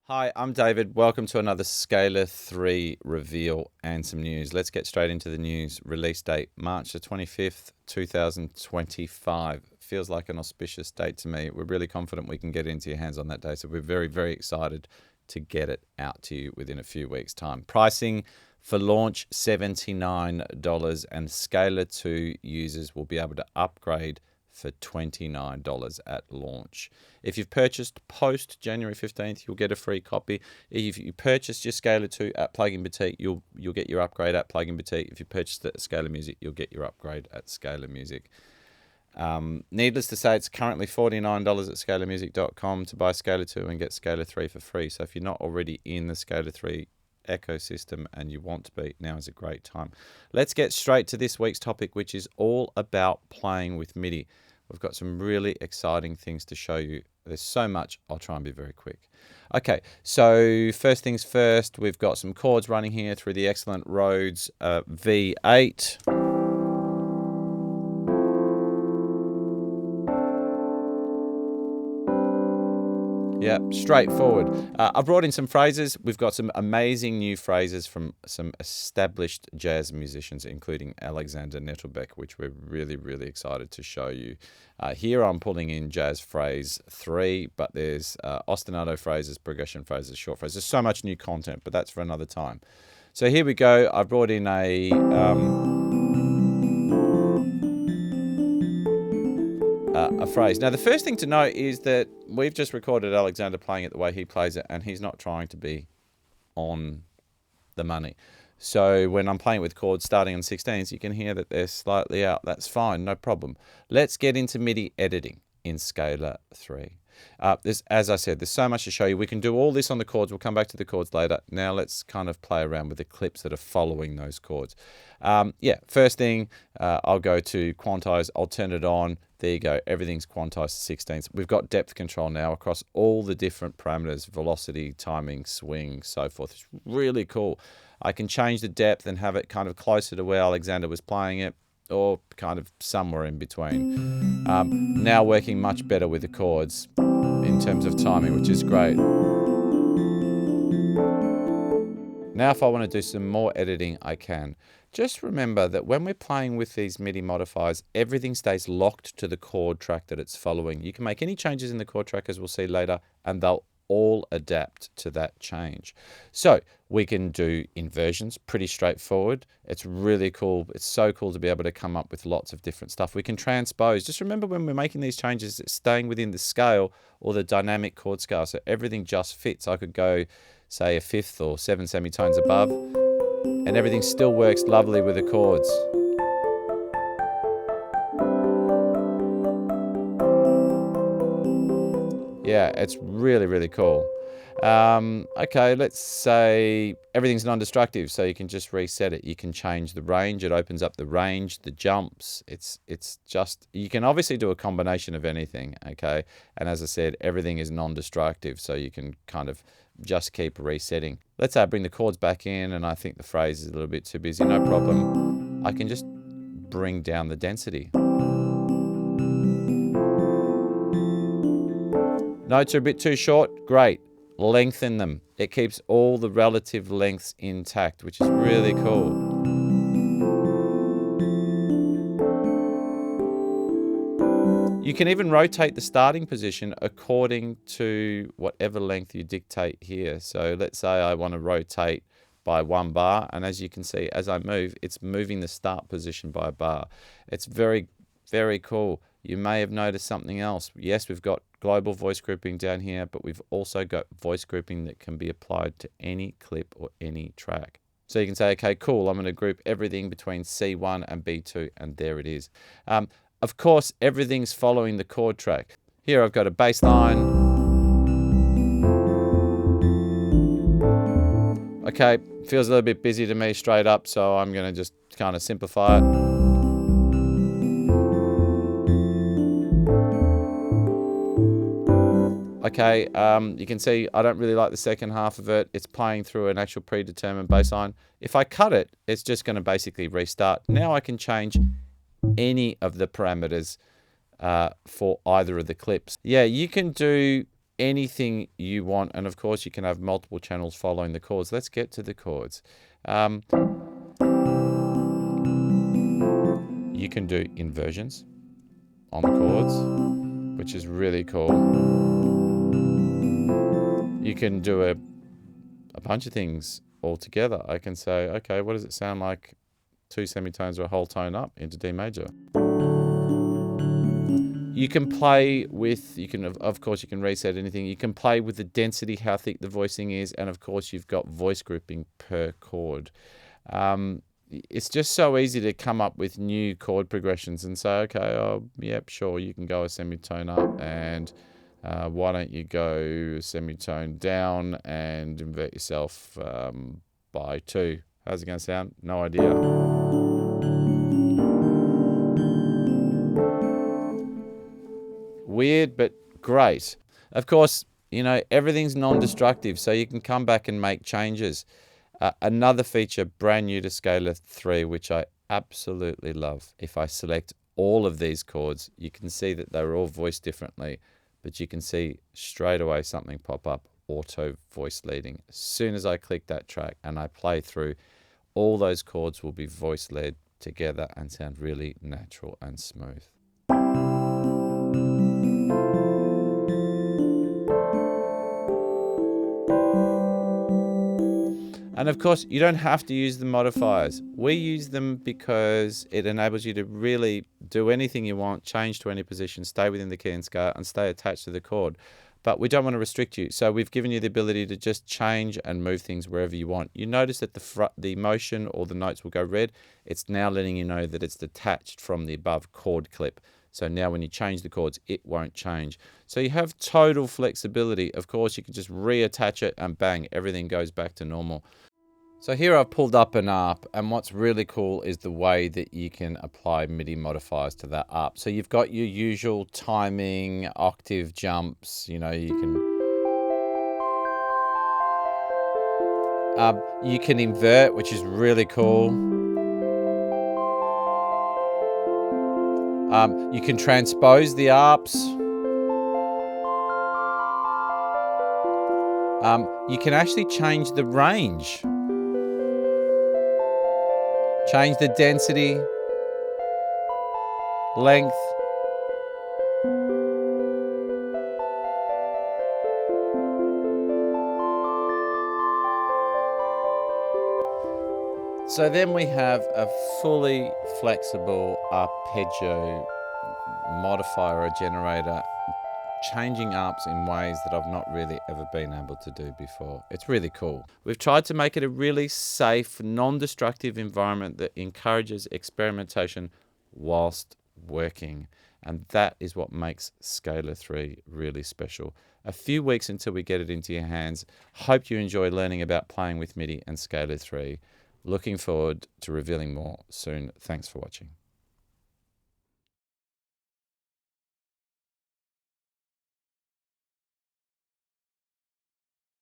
Hi, I'm David. Welcome to another Scalar 3 reveal and some news. Let's get straight into the news. Release date, March the 25th, 2025. Feels like an auspicious date to me. We're really confident we can get it into your hands on that day. So we're very, very excited to get it out to you within a few weeks' time. Pricing for launch, $79, and Scalar 2 users will be able to upgrade for $29 at launch. If you've purchased post January 15th, you'll get a free copy. If you purchase your Scalar 2 at Plugin Boutique, you'll get your upgrade at Plugin Boutique. If you purchase it at Scalar Music, you'll get your upgrade at Scalar Music. Needless to say, it's currently $49 at scalarmusic.com to buy Scalar 2 and get Scalar 3 for free. So if you're not already in the Scalar 3 ecosystem and you want to be, now is a great time. Let's get straight to this week's topic, which is all about playing with MIDI. We've got some really exciting things to show you. There's so much. I'll try and be very quick. Okay, so first things first, we've got some chords running here through the excellent Rhodes V8. Yeah, straightforward. I've brought in some phrases. We've got some amazing new phrases from some established jazz musicians, including Alexander Nettlebeck, which we're really, really excited to show you. Here I'm pulling in jazz phrase 3, but there's ostinato phrases, progression phrases, short phrases. There's so much new content, but that's for another time. So here we go. I've brought in a phrase. Now, the first thing to note is that we've just recorded Alexander playing it the way he plays it, and he's not trying to be on the money. So when I'm playing with chords starting on 16s, you can hear that they're slightly out. That's fine, no problem. Let's get into MIDI editing in Scalar 3. As I said, there's so much to show you. We can do all this on the chords. We'll come back to the chords later. Now let's kind of play around with the clips that are following those chords. First thing, I'll go to quantize. I'll turn it on. There you go. Everything's quantized to 16ths. We've got depth control now across all the different parameters, velocity, timing, swing, so forth. It's really cool. I can change the depth and have it kind of closer to where Alexander was playing it, or kind of somewhere in between. Now working much better with the chords in terms of timing, which is great. Now if I want to do some more editing, I can. Just remember that when we're playing with these MIDI modifiers, everything stays locked to the chord track that it's following. You can make any changes in the chord track, as we'll see later, and they'll all adapt to that change. So we can do inversions, pretty straightforward. It's really cool. It's so cool to be able to come up with lots of different stuff. We can transpose. Just remember when we're making these changes, it's staying within the scale or the dynamic chord scale. So everything just fits. I could go, say, a fifth or 7 semitones above, and everything still works lovely with the chords. Yeah, it's really, really cool. Okay, let's say everything's non-destructive, so you can just reset it. You can change the range. It opens up the range, the jumps. It's just, you can obviously do a combination of anything, okay? And as I said, everything is non-destructive, so you can kind of just keep resetting. Let's say I bring the chords back in, and I think the phrase is a little bit too busy. No problem. I can just bring down the density. Notes are a bit too short. Great. Lengthen them. It keeps all the relative lengths intact, which is really cool. You can even rotate the starting position according to whatever length you dictate here. So let's say I want to rotate by 1 bar, and as you can see, as I move, it's moving the start position by a bar. It's very, very cool. You may have noticed something else. Yes, we've got global voice grouping down here, but we've also got voice grouping that can be applied to any clip or any track. So you can say, okay, cool, I'm going to group everything between C1 and B2, and there it is. Of course, everything's following the chord track. Here I've got a bass line. Okay, feels a little bit busy to me straight up, so I'm going to just kind of simplify it. Okay, you can see I don't really like the second half of it. It's playing through an actual predetermined bass line. If I cut it, it's just going to basically restart. Now I can change any of the parameters for either of the clips. Yeah, you can do anything you want. And of course, you can have multiple channels following the chords. Let's get to the chords. You can do inversions on the chords, which is really cool. You can do a bunch of things all together. I can say, okay, what does it sound like? 2 semitones or a whole tone up into D major. You can play with, of course, you can reset anything. You can play with the density, how thick the voicing is, and of course, you've got voice grouping per chord. It's just so easy to come up with new chord progressions and say, okay, oh, yep, sure, you can go a semitone up, and why don't you go semitone down and invert yourself by 2. How's it going to sound? No idea. Weird, but great. Of course, everything's non-destructive, so you can come back and make changes. Another feature brand new to Scalar 3, which I absolutely love. If I select all of these chords, you can see that they're all voiced differently, but you can see straight away something pop up, auto voice leading. As soon as I click that track and I play through, all those chords will be voice led together and sound really natural and smooth. And of course, you don't have to use the modifiers. We use them because it enables you to really do anything you want, change to any position, stay within the key and scale, and stay attached to the chord. But we don't want to restrict you. So we've given you the ability to just change and move things wherever you want. You notice that the motion or the notes will go red. It's now letting you know that it's detached from the above chord clip. So now when you change the chords, it won't change. So you have total flexibility. Of course, you can just reattach it and bang, everything goes back to normal. So here I've pulled up an ARP, and what's really cool is the way that you can apply MIDI modifiers to that ARP. So you've got your usual timing, octave jumps, you can invert, which is really cool. You can transpose the ARPs. You can actually change the range. Change the density, length. So then we have a fully flexible arpeggio modifier or generator, changing ARPs in ways that I've not really ever been able to do before. It's really cool. We've tried to make it a really safe, non-destructive environment that encourages experimentation whilst working. And that is what makes Scalar 3 really special. A few weeks until we get it into your hands. Hope you enjoy learning about playing with MIDI and Scalar 3. Looking forward to revealing more soon. Thanks for watching.